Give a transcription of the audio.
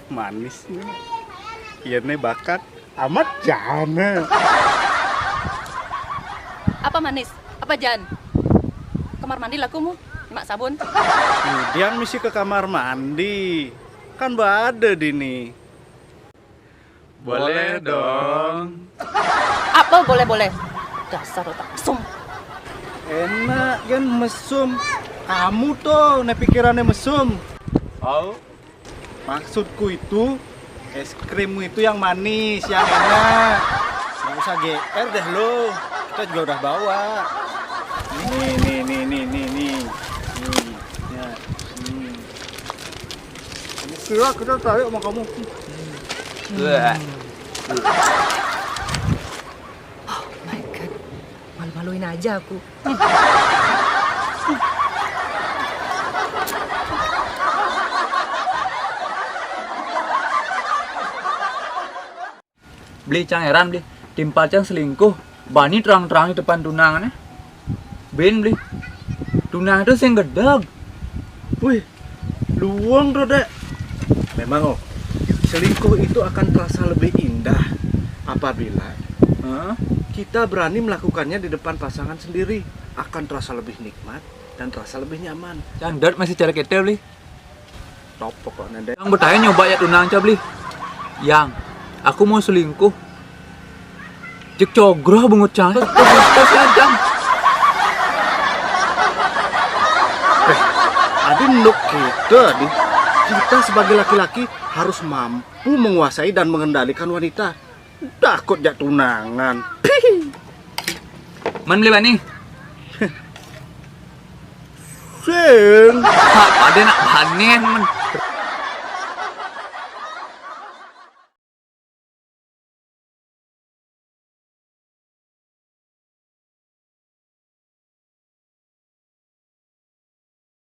Manis nih. Iya nih bakat amat jana. Apa manis? Apa jan? Kamar mandi lakumu, mak sabun. Kemudian misi ke kamar mandi. Kan bade dini. Boleh dong. Apa boleh-boleh? Dasar otak mesum. Enak kan mesum. Kamu tuh nih pikirannya mesum. Oh, maksudku itu es krimmu itu yang manis, yang enak. Nggak usah GR deh lo. Kita juga udah bawa. Nih. Ya. Kamu kira kita tarik sama kamu. Oh my god. Malu-maluin aja aku. Beli Cang heran beli timpal Cang selingkuh bani terang-terang di depan tunangannya Ben beli tunangan itu sing gedeg. Wih, luang Dek. Memang selingkuh itu akan terasa lebih indah apabila kita berani melakukannya di depan pasangan sendiri. Akan terasa lebih nikmat dan terasa lebih nyaman. Cang dat masih cara kita beli Top pokoknya Dek. Cang bertanya nyoba ya tunangan Cang beli yang aku mau selingkuh cek cogroh bungut Cang terus Cang Adi nuk kita sebagai laki-laki harus mampu menguasai dan mengendalikan wanita. Takut jak tunangan. man beli bani Sing. ada nak banen man